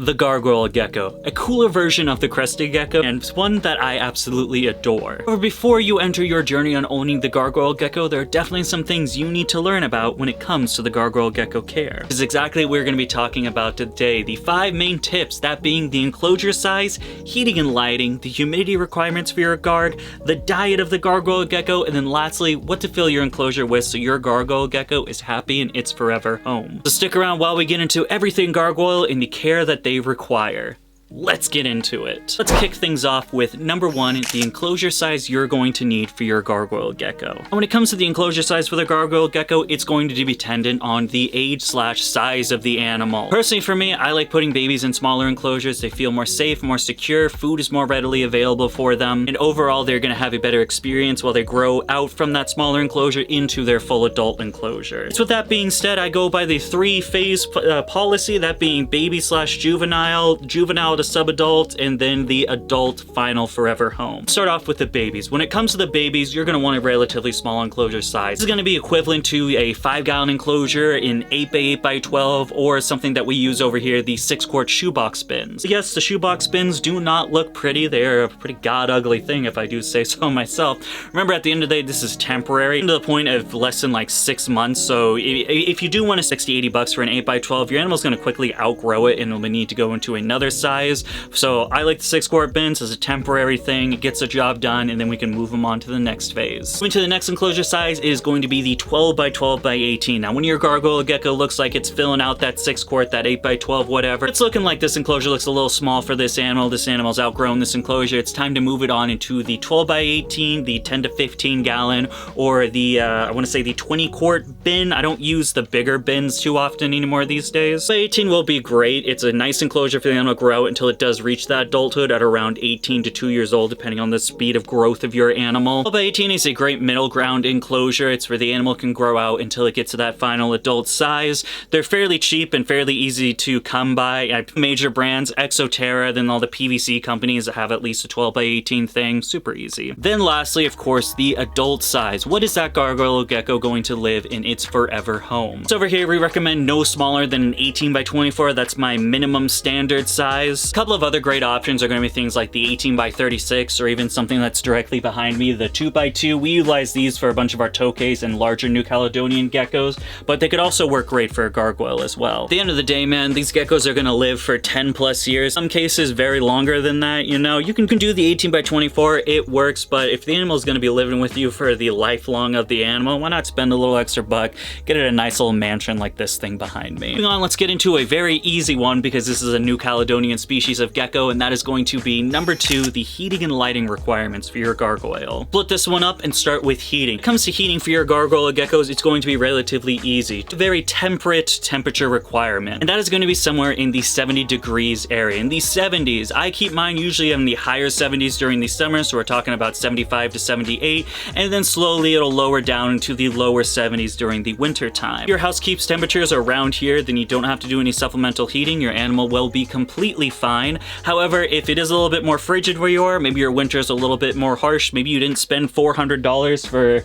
The Gargoyle Gecko, a cooler version of the crested gecko, and one that I absolutely adore. However, before you enter your journey on owning the Gargoyle Gecko, there are definitely some things you need to learn about when it comes to the Gargoyle Gecko care. This is exactly what we're going to be talking about today. The 5 main tips, that being the enclosure size, heating and lighting, the humidity requirements for your guard, the diet of the Gargoyle Gecko, and then lastly, what to fill your enclosure with so your Gargoyle Gecko is happy in its forever home. So stick around while we get into everything gargoyle and the care that they require. Let's get into it. Let's kick things off with number 1, the enclosure size you're going to need for your Gargoyle Gecko. And when it comes to the enclosure size for the Gargoyle Gecko, it's going to be dependent on the age/size of the animal. Personally for me, I like putting babies in smaller enclosures. They feel more safe, more secure, food is more readily available for them, and overall they're going to have a better experience while they grow out from that smaller enclosure into their full adult enclosure. So with that being said, I go by the 3-phase policy, that being baby/juvenile, juvenile to subadult, and then the adult final forever home. Start off with the babies. When it comes to the babies, you're going to want a relatively small enclosure size. This is going to be equivalent to a 5-gallon enclosure in 8x8x12, or something that we use over here, the 6-quart shoebox bins. Yes, the shoebox bins do not look pretty. They're a pretty god-ugly thing, if I do say so myself. Remember, at the end of the day, this is temporary, to the point of less than like 6 months, so if you do want a $60-80 for an 8x12, your animal's going to quickly outgrow it and will need to go into another size. So I like the 6-quart bins as a temporary thing. It gets the job done, and then we can move them on to the next phase. Moving to the next enclosure size is going to be the 12x12x18. Now, when your Gargoyle Gecko looks like it's filling out that 6-quart, that 8x12, whatever, it's looking like this enclosure looks a little small for this animal. This animal's outgrown this enclosure. It's time to move it on into the 12x18, the 10 to 15 gallon, or the, I want to say the 20-quart bin. I don't use the bigger bins too often anymore these days. But 18 will be great. It's a nice enclosure for the animal to grow out until it does reach that adulthood at around 18 to 2 years old, depending on the speed of growth of your animal. 12x18 is a great middle ground enclosure. It's where the animal can grow out until it gets to that final adult size. They're fairly cheap and fairly easy to come by at major brands, Exoterra, then all the PVC companies that have at least a 12x18 thing. Super easy. Then lastly, of course, the adult size. What is that Gargoyle Gecko going to live in its forever home? So over here, we recommend no smaller than an 18x24. That's my minimum standard size. A couple of other great options are going to be things like the 18x36, or even something that's directly behind me, the 2x2. We utilize these for a bunch of our tokays and larger New Caledonian geckos, but they could also work great for a gargoyle as well. At the end of the day, man, these geckos are going to live for 10+ years. Some cases very longer than that. You know, you can do the 18x24, it works, but if the animal is going to be living with you for the lifelong of the animal, why not spend a little extra buck, get it a nice little mansion like this thing behind me. Moving on, let's get into a very easy one, because this is a New Caledonian species of gecko, and that is going to be number 2, the heating and lighting requirements for your gargoyle. Split this one up and start with heating. When it comes to heating for your Gargoyle Geckos, it's going to be relatively easy. It's a very temperate temperature requirement, and that is going to be somewhere in the 70 degrees area. In the 70s, I keep mine usually in the higher 70s during the summer, so we're talking about 75 to 78, and then slowly it'll lower down into the lower 70s during the winter time. If your house keeps temperatures around here, then you don't have to do any supplemental heating. Your animal will be completely fine. However, if it is a little bit more frigid where you are, maybe your winter is a little bit more harsh, maybe you didn't spend $400 for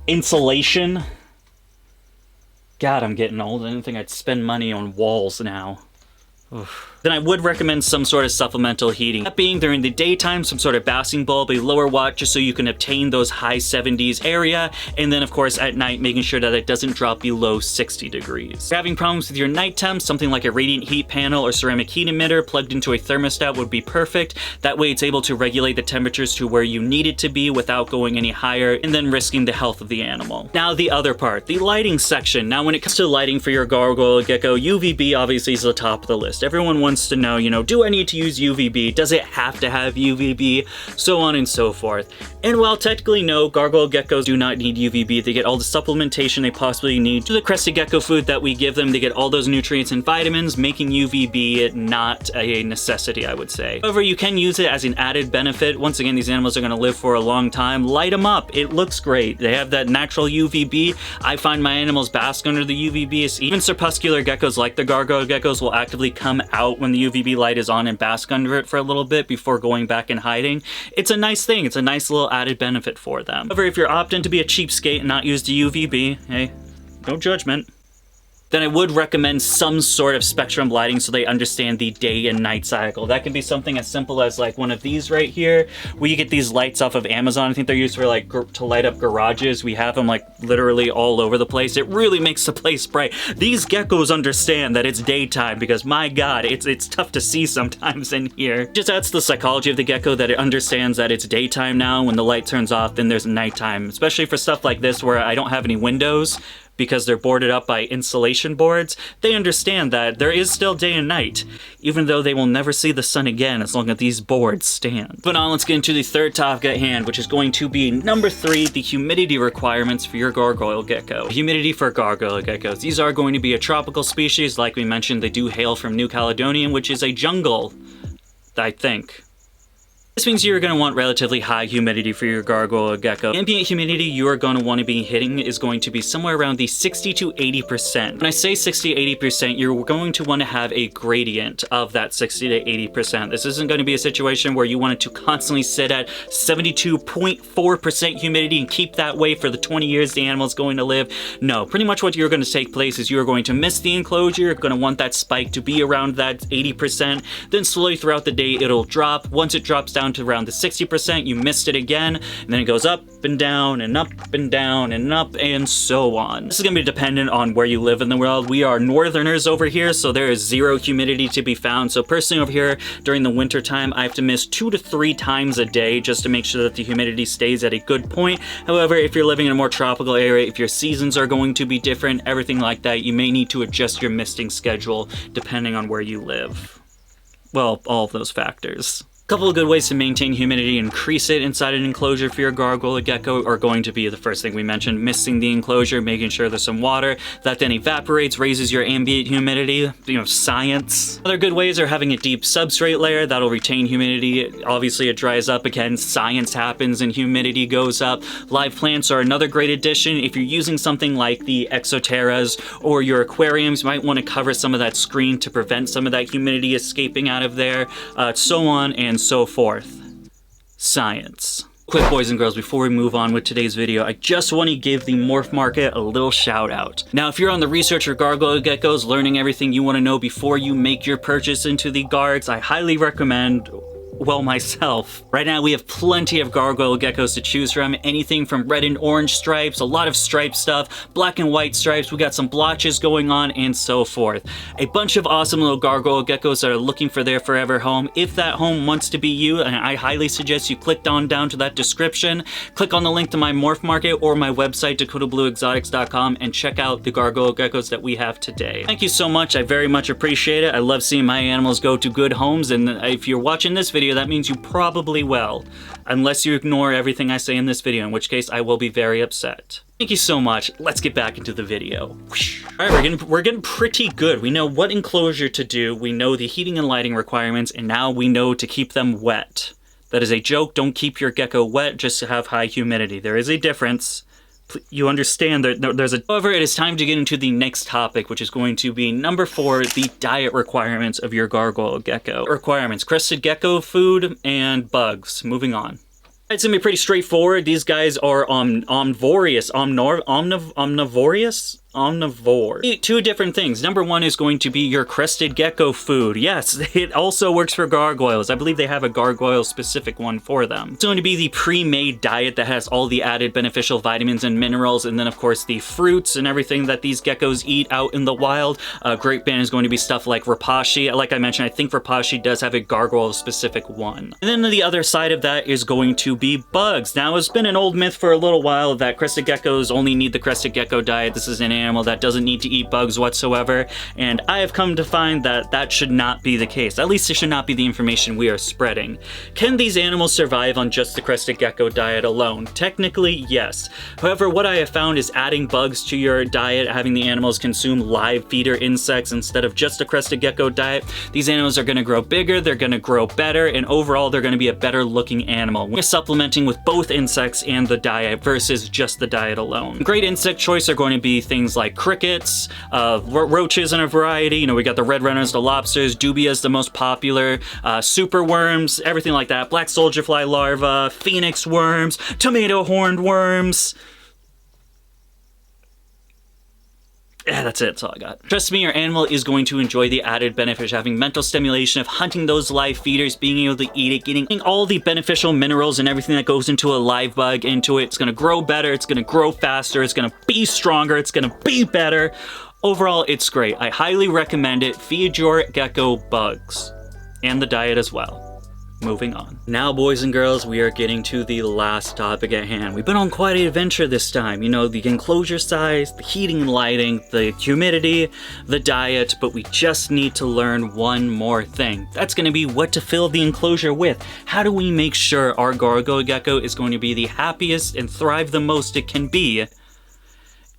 insulation. God, I'm getting old. I didn't think I'd spend money on walls now. Oof. Then I would recommend some sort of supplemental heating. That being during the daytime, some sort of basking bulb, a lower watt, just so you can obtain those high 70s area, and then of course at night making sure that it doesn't drop below 60 degrees. If you're having problems with your night temps, something like a radiant heat panel or ceramic heat emitter plugged into a thermostat would be perfect. That way it's able to regulate the temperatures to where you need it to be without going any higher and then risking the health of the animal. Now the other part, the lighting section. Now when it comes to lighting for your Gargoyle Gecko, UVB obviously is the top of the list. Everyone wants to know, you know, do I need to use UVB? Does it have to have UVB? So on and so forth. And while technically no, Gargoyle Geckos do not need UVB. They get all the supplementation they possibly need. To the crested gecko food that we give them, they get all those nutrients and vitamins, making UVB not a necessity, I would say. However, you can use it as an added benefit. Once again, these animals are going to live for a long time. Light them up. It looks great. They have that natural UVB. I find my animals bask under the UVB. Even crepuscular geckos like the Gargoyle Geckos will actively come out when the UVB light is on and bask under it for a little bit before going back and hiding. It's a nice thing. It's a nice little added benefit for them. However, if you're opting to be a cheapskate and not use the UVB, hey, no judgment. then I would recommend some sort of spectrum lighting so they understand the day and night cycle. That can be something as simple as like one of these right here, where you get these lights off of Amazon. I think they're used for like to light up garages. We have them like literally all over the place. It really makes the place bright. These geckos understand that it's daytime because my god, it's tough to see sometimes in here. Just that's the psychology of the gecko, that it understands that it's daytime now. When the light turns off, then there's nighttime, especially for stuff like this where I don't have any windows because they're boarded up by insulation boards. They understand that there is still day and night, even though they will never see the sun again as long as these boards stand. But now let's get into the third topic at hand, which is going to be number 3, the humidity requirements for your gargoyle gecko. Humidity for gargoyle geckos. These are going to be a tropical species. Like we mentioned, they do hail from New Caledonia, which is a jungle, I think. This means you're going to want relatively high humidity for your gargoyle gecko. Ambient humidity you are going to want to be hitting is going to be somewhere around the 60 to 80%. When I say 60 to 80%, you're going to want to have a gradient of that 60 to 80%. This isn't going to be a situation where you want it to constantly sit at 72.4% humidity and keep that way for the 20 years the animal's going to live. No, pretty much what you're going to take place is you're going to miss the enclosure. You're going to want that spike to be around that 80%. Then slowly throughout the day, it'll drop. Once it drops down to around the 60%, you missed it again, and then it goes up and down and up and down and up and so on. This is going to be dependent on where you live in the world. We are northerners over here, so there is zero humidity to be found. So personally over here during the winter time, I have to miss 2 to 3 times a day just to make sure that the humidity stays at a good point. However, if you're living in a more tropical area, if your seasons are going to be different, everything like that, you may need to adjust your misting schedule depending on where you live. Well, all of those factors. A couple of good ways to maintain humidity and increase it inside an enclosure for your gargoyle gecko are going to be the first thing we mentioned, misting the enclosure, making sure there's some water that then evaporates, raises your ambient humidity, science. Other good ways are having a deep substrate layer that'll retain humidity. Obviously it dries up again, science happens and humidity goes up. Live plants are another great addition. If you're using something like the exoterras or your aquariums, you might want to cover some of that screen to prevent some of that humidity escaping out of there, so on and so forth. Science. Quick, boys and girls, before we move on with today's video, I just want to give the morph market a little shout out. Now, if you're on the research for gargoyle geckos, learning everything you want to know before you make your purchase into the guards, I highly recommend, well, myself. Right now we have plenty of gargoyle geckos to choose from, anything from red and orange stripes, a lot of striped stuff, black and white stripes, we got some blotches going on, and so forth. A bunch of awesome little gargoyle geckos that are looking for their forever home. If that home wants to be you, and I highly suggest you click down to that description, click on the link to my morph market or my website, DakotaBlueExotics.com, and check out the gargoyle geckos that we have today. Thank you so much, I very much appreciate it. I love seeing my animals go to good homes, and if you're watching this video, that means you probably will, unless you ignore everything I say in this video, in which case I will be very upset. Thank you so much. Let's get back into the video. All right, we're getting pretty good. We know what enclosure to do, we know the heating and lighting requirements, and now we know to keep them wet. That is a joke. Don't keep your gecko wet just to have high humidity. There is a difference. You understand that there's a... However, it is time to get into the next topic, which is going to be number 4, the diet requirements of your gargoyle gecko. Requirements: crested gecko food and bugs. Moving on. It's gonna be pretty straightforward. These guys are omnivorous. Omnivore. 2 different things. Number 1 is going to be your crested gecko food. Yes, it also works for gargoyles. I believe they have a gargoyle specific one for them. It's going to be the pre-made diet that has all the added beneficial vitamins and minerals, and then of course the fruits and everything that these geckos eat out in the wild. Great ban is going to be stuff like rapashi. Like I mentioned, I think rapashi does have a gargoyle specific one. And then the other side of that is going to be bugs. Now, it's been an old myth for a little while that crested geckos only need the crested gecko diet. This is an animal that doesn't need to eat bugs whatsoever, and I have come to find that that should not be the case. At least it should not be the information we are spreading. Can these animals survive on just the crested gecko diet alone? Technically, yes. However, what I have found is adding bugs to your diet, having the animals consume live feeder insects instead of just a crested gecko diet, these animals are going to grow bigger, they're going to grow better, and overall they're going to be a better looking animal. We're supplementing with both insects and the diet versus just the diet alone. Great insect choice are going to be things like crickets, roaches in a variety. You know, we got the red runners, the lobsters, dubias, the most popular, super worms, everything like that, black soldier fly larvae, phoenix worms, tomato horned worms. Yeah, that's it. That's all I got. Trust me, your animal is going to enjoy the added benefit of having mental stimulation of hunting those live feeders, being able to eat it, getting all the beneficial minerals and everything that goes into a live bug into it. It's going to grow better. It's going to grow faster. It's going to be stronger. It's going to be better. Overall, it's great. I highly recommend it. Feed your gecko bugs and the diet as well. Moving on. Now, boys and girls, we are getting to the last topic at hand. We've been on quite an adventure this time. You know, the enclosure size, the heating and lighting, the humidity, the diet, but we just need to learn one more thing. That's going to be what to fill the enclosure with. How do we make sure our Gargoyle Gecko is going to be the happiest and thrive the most it can be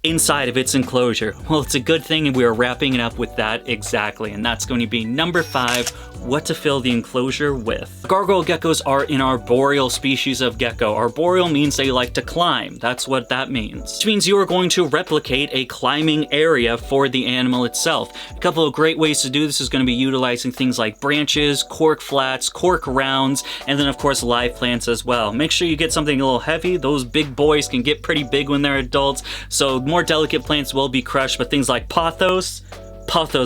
inside of its enclosure? Well, it's a good thing and we are wrapping it up with that exactly, and that's going to be number 5, what to fill the enclosure with. Gargoyle geckos are an arboreal species of gecko. Arboreal means they like to climb. That's what that means. Which means you are going to replicate a climbing area for the animal itself. A couple of great ways to do this is going to be utilizing things like branches, cork flats, cork rounds, and then of course live plants as well. Make sure you get something a little heavy. Those big boys can get pretty big when they're adults, so more delicate plants will be crushed, but things like pothos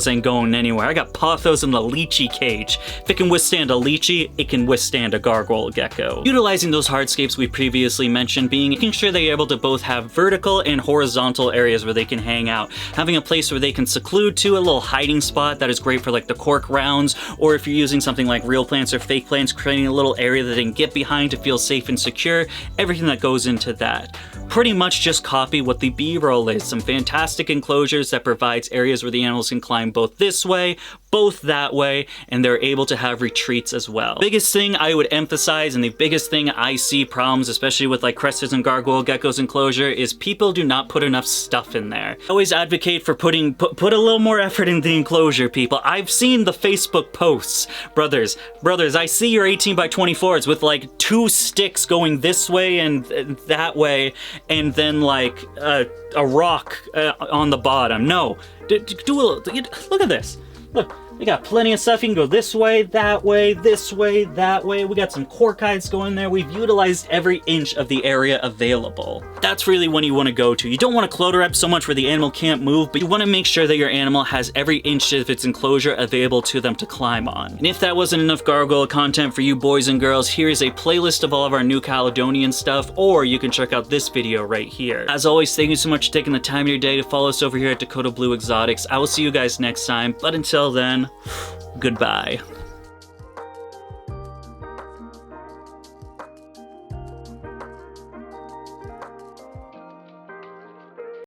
ain't going anywhere. I got pothos in the lychee cage. If it can withstand a lychee, it can withstand a gargoyle gecko. Utilizing those hardscapes we previously mentioned, making sure they're able to both have vertical and horizontal areas where they can hang out. Having a place where they can seclude to, a little hiding spot that is great for like the cork rounds, or if you're using something like real plants or fake plants, creating a little area that they can get behind to feel safe and secure. Everything that goes into that. Pretty much just copy what the B-roll is. Some fantastic enclosures that provides areas where the animals can climb both this way, both that way, and they're able to have retreats as well. Biggest thing I would emphasize, and the biggest thing I see problems, especially with like crested and gargoyle geckos enclosure, is people do not put enough stuff in there. I always advocate for put a little more effort in the enclosure, people. I've seen the Facebook posts. Brothers, I see your 18 by 24s with like 2 sticks going this way and that way, and then like a rock on the bottom. No, look at this. Look, we got plenty of stuff. You can go this way, that way, this way, that way. We got some cork hides going there. We've utilized every inch of the area available. That's really when you want to go to. You don't want to clutter up so much where the animal can't move, but you want to make sure that your animal has every inch of its enclosure available to them to climb on. And if that wasn't enough gargoyle content for you boys and girls, here is a playlist of all of our New Caledonian stuff, or you can check out this video right here. As always, thank you so much for taking the time of your day to follow us over here at Dakota Blue Exotics. I will see you guys next time, but until then, goodbye.